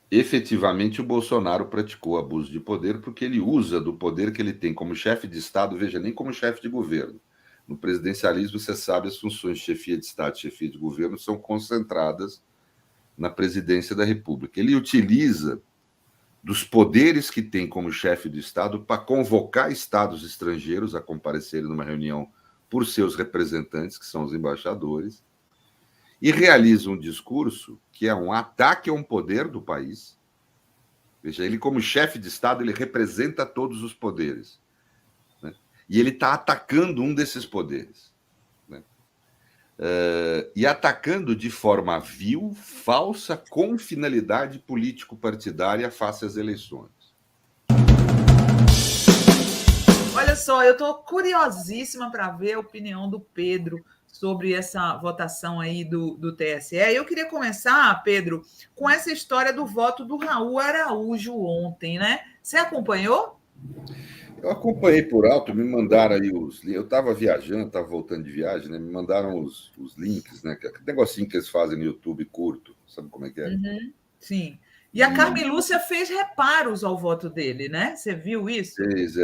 efetivamente o Bolsonaro praticou abuso de poder porque ele usa do poder que ele tem como chefe de Estado, veja, nem como chefe de governo. No presidencialismo, você sabe, as funções de chefia de Estado e chefia de governo são concentradas na presidência da República. Ele utiliza dos poderes que tem como chefe do Estado para convocar estados estrangeiros a comparecerem numa reunião por seus representantes, que são os embaixadores, e realiza um discurso que é um ataque a um poder do país. Veja, ele, como chefe de Estado, ele representa todos os poderes. Né? E ele está atacando um desses poderes. Né? E atacando de forma vil, falsa, com finalidade político-partidária face às eleições. Olha só, eu estou curiosíssima para ver a opinião do Pedro sobre essa votação aí do TSE. Eu queria começar, Pedro, com essa história do voto do Raul Araújo ontem, né? Você acompanhou? Eu acompanhei por alto, me mandaram aí os. Eu estava viajando, estava voltando de viagem, né? Me mandaram os links, né? Aquele negocinho que eles fazem no YouTube curto, sabe como é que é? Uhum, sim. E a E Carmen Lúcia fez reparos ao voto dele, né? Você viu isso? fez,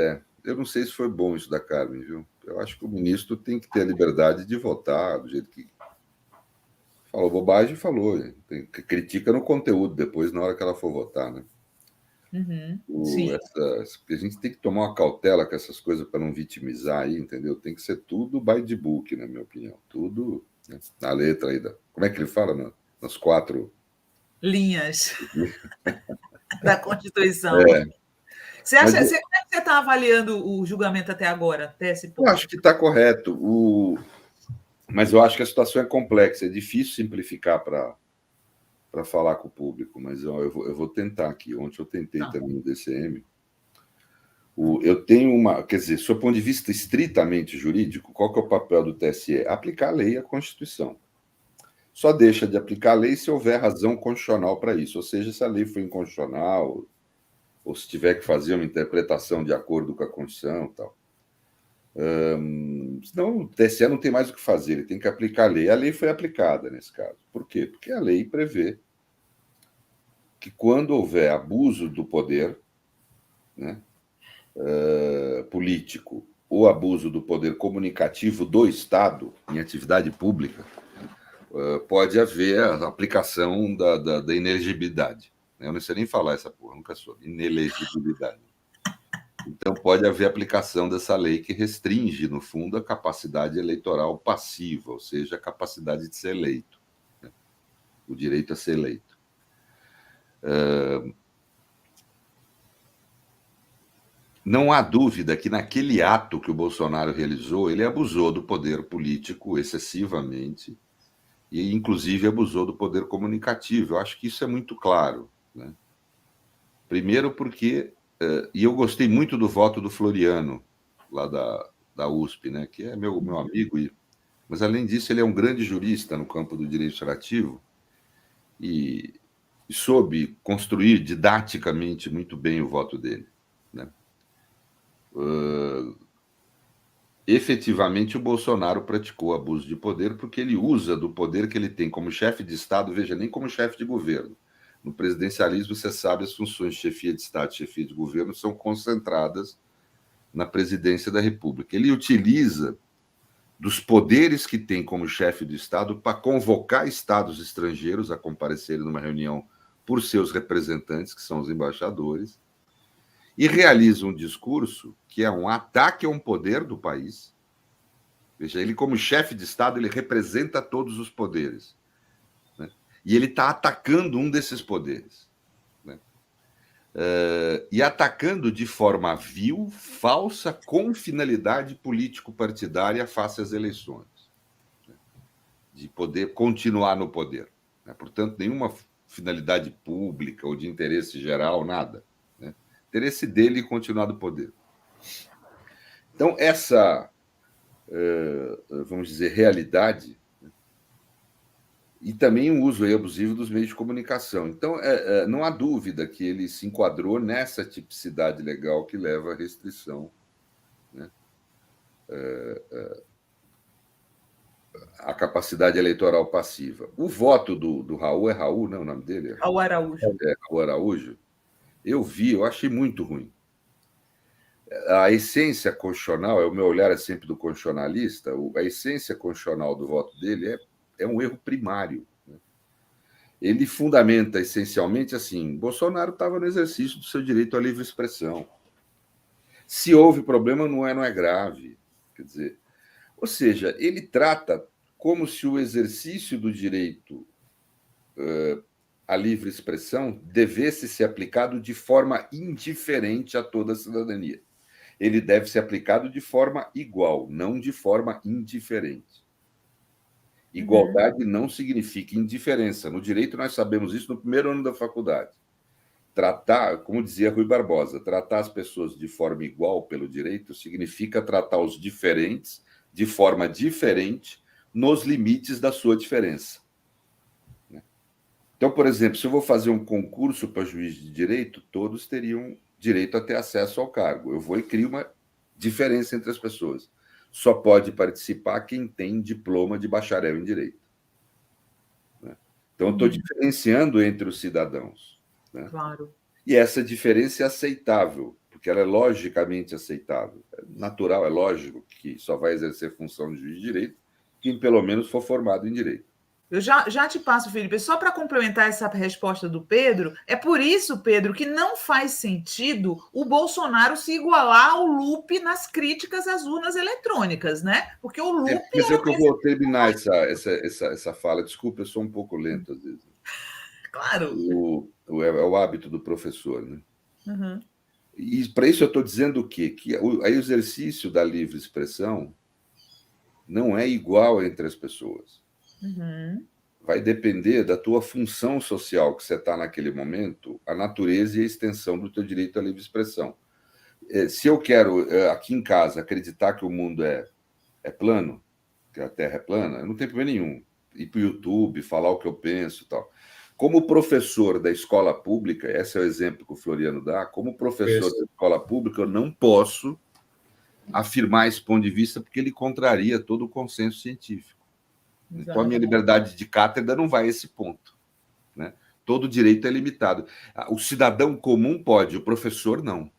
eu não sei se foi bom isso da Carmen, viu? Eu acho que o ministro tem que ter a liberdade de votar do jeito que falou bobagem, falou. Critica no conteúdo depois, na hora que ela for votar, né? Uhum, sim. A gente tem que tomar uma cautela com essas coisas para não vitimizar aí, entendeu? Tem que ser tudo by the book, na minha opinião. Tudo, né, na letra aí. Como é que ele fala? Nas quatro. Linhas da Constituição. É, Você mas acha, como é que você está avaliando o julgamento até agora, até esse eu ponto? acho que está correto. Mas eu acho que a situação é complexa, é difícil simplificar para falar com o público, mas eu vou tentar aqui. Ontem eu tentei Tá. também no DCM. Eu tenho uma. Quer dizer, do ponto de vista estritamente jurídico, qual que é o papel do TSE? Aplicar a lei e a Constituição. Só deixa de aplicar a lei se houver razão constitucional para isso, ou seja, se a lei for inconstitucional, ou se tiver que fazer uma interpretação de acordo com a Constituição e tal. Senão o TSE não tem mais o que fazer, ele tem que aplicar a lei. A lei foi aplicada nesse caso. Por quê? Porque a lei prevê que quando houver abuso do poder, né, político ou abuso do poder comunicativo do Estado em atividade pública, pode haver a aplicação da inelegibilidade. Eu não sei nem falar essa porra, nunca soube. Inelegibilidade. Então, pode haver aplicação dessa lei que restringe, no fundo, a capacidade eleitoral passiva, ou seja, a capacidade de ser eleito, né? O direito a ser eleito. Não há dúvida que, naquele ato que o Bolsonaro realizou, ele abusou do poder político excessivamente e, inclusive, abusou do poder comunicativo. Eu acho que isso é muito claro, né? Primeiro porque... E eu gostei muito do voto do Floriano, lá da USP, né? Que é meu amigo, mas, além disso, ele é um grande jurista no campo do direito administrativo e soube construir didaticamente muito bem o voto dele, né? Efetivamente, o Bolsonaro praticou abuso de poder porque ele usa do poder que ele tem como chefe de Estado, veja, nem como chefe de governo. No presidencialismo, você sabe, as funções de chefia de Estado e chefia de governo são concentradas na presidência da República. Ele utiliza dos poderes que tem como chefe do Estado para convocar estados estrangeiros a comparecerem numa reunião por seus representantes, que são os embaixadores, e realiza um discurso que é um ataque a um poder do país. Veja, ele, como chefe de Estado, ele representa todos os poderes. Né? E ele está atacando um desses poderes. Né? E atacando de forma vil, falsa, com finalidade político-partidária face às eleições. Né? De poder continuar no poder. Né? Portanto, nenhuma finalidade pública ou de interesse geral, nada. Né? Interesse dele continuar no poder. Então, essa, vamos dizer, realidade, né? E também o uso abusivo dos meios de comunicação. Então, não há dúvida que ele se enquadrou nessa tipicidade legal que leva à restrição, né, a capacidade eleitoral passiva. O voto do Raul é Raul, não é o nome dele? Raul Araújo. Raul Araújo. Eu achei muito ruim. A essência constitucional, o meu olhar é sempre do constitucionalista, a essência constitucional do voto dele é um erro primário. Ele fundamenta essencialmente assim: Bolsonaro estava no exercício do seu direito à livre expressão. Se houve problema, não é grave. Quer dizer, ou seja, ele trata como se o exercício do direito à livre expressão devesse ser aplicado de forma indiferente a toda a cidadania. Ele deve ser aplicado de forma igual, não de forma indiferente. Igualdade não significa indiferença. No direito, nós sabemos isso no primeiro ano da faculdade. Tratar, como dizia Rui Barbosa, tratar as pessoas de forma igual pelo direito significa tratar os diferentes de forma diferente nos limites da sua diferença. Então, por exemplo, se eu vou fazer um concurso para juiz de direito, todos teriam direito a ter acesso ao cargo. Eu vou e crio uma diferença entre as pessoas. Só pode participar quem tem diploma de bacharel em direito. Então, eu estou diferenciando entre os cidadãos. Claro. E essa diferença é aceitável, porque ela é logicamente aceitável. É natural, é lógico que só vai exercer função de juiz de direito quem pelo menos for formado em direito. Eu já te passo, Felipe, só para complementar essa resposta do Pedro, é por isso, Pedro, que não faz sentido o Bolsonaro se igualar ao Lupe nas críticas às urnas eletrônicas, né? Porque o Lupe... Mas é que eu vou terminar essa fala. Desculpa, eu sou um pouco lento às vezes. Claro. É o hábito do professor, né? Uhum. E para isso eu estou dizendo o quê? Que o exercício da livre expressão não é igual entre as pessoas. Uhum. Vai depender da tua função social que você está naquele momento, a natureza e a extensão do teu direito à livre expressão. Se eu quero, aqui em casa, acreditar que o mundo é plano, que a Terra é plana, eu não tenho problema nenhum. Ir para o YouTube, falar o que eu penso e tal. Como professor da escola pública, esse é o exemplo que o Floriano dá, como professor da escola pública, eu não posso afirmar esse ponto de vista porque ele contraria todo o consenso científico. Exato. Então, a minha liberdade de cátedra não vai a esse ponto. Né? Todo direito é limitado. O cidadão comum pode, o professor não.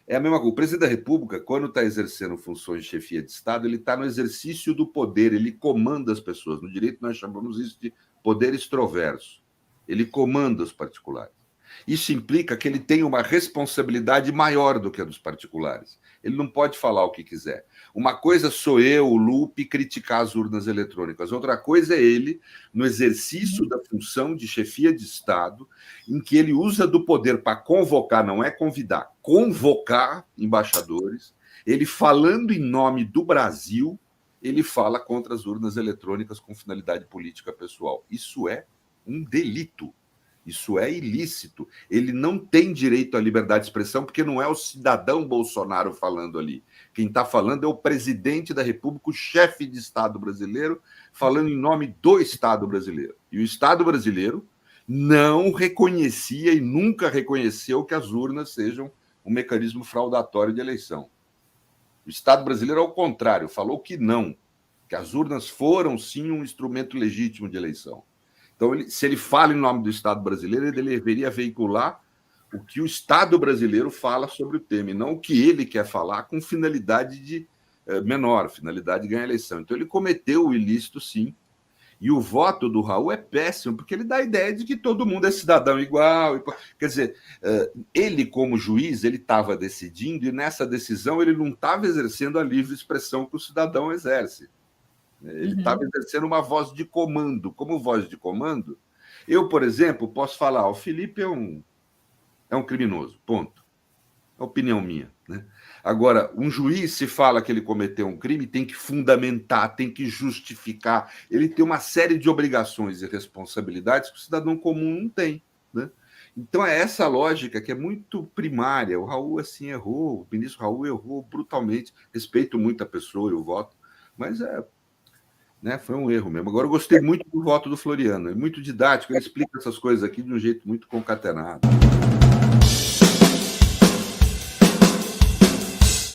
É a mesma coisa. O presidente da República, quando está exercendo funções de chefia de Estado, ele está no exercício do poder, ele comanda as pessoas. No direito, nós chamamos isso de poder extroverso. Ele comanda os particulares. Isso implica que ele tem uma responsabilidade maior do que a dos particulares. Ele não pode falar o que quiser. Uma coisa sou eu, o Lupe, criticar as urnas eletrônicas. Outra coisa é ele, no exercício da função de chefia de Estado, em que ele usa do poder para convocar, não é convidar, convocar embaixadores. Ele, falando em nome do Brasil, ele fala contra as urnas eletrônicas com finalidade política pessoal. Isso é um delito. Isso é ilícito. Ele não tem direito à liberdade de expressão porque não é o cidadão Bolsonaro falando ali. Quem está falando é o presidente da República, o chefe de Estado brasileiro, falando em nome do Estado brasileiro. E o Estado brasileiro não reconhecia e nunca reconheceu que as urnas sejam um mecanismo fraudatório de eleição. O Estado brasileiro, ao contrário, falou que não, que as urnas foram sim um instrumento legítimo de eleição. Então, se ele fala em nome do Estado brasileiro, ele deveria veicular o que o Estado brasileiro fala sobre o tema, e não o que ele quer falar com finalidade menor, finalidade de ganhar a eleição. Então, ele cometeu o ilícito, sim, e o voto do Raul é péssimo, porque ele dá a ideia de que todo mundo é cidadão igual. Quer dizer, ele, como juiz, ele estava decidindo, e nessa decisão ele não estava exercendo a livre expressão que o cidadão exerce. Ele estava exercendo uma voz de comando. Como voz de comando, eu, por exemplo, posso falar: o Felipe é um criminoso, ponto. É a opinião minha. Né? Agora, um juiz, se fala que ele cometeu um crime, tem que fundamentar, tem que justificar. Ele tem uma série de obrigações e responsabilidades que o cidadão comum não tem. Né? Então, é essa lógica que é muito primária. O Raul, assim, errou, o ministro Raul errou brutalmente. Respeito muito a pessoa e o voto, mas foi um erro mesmo. Agora, eu gostei muito do voto do Floriano. É muito didático, ele explica essas coisas aqui de um jeito muito concatenado.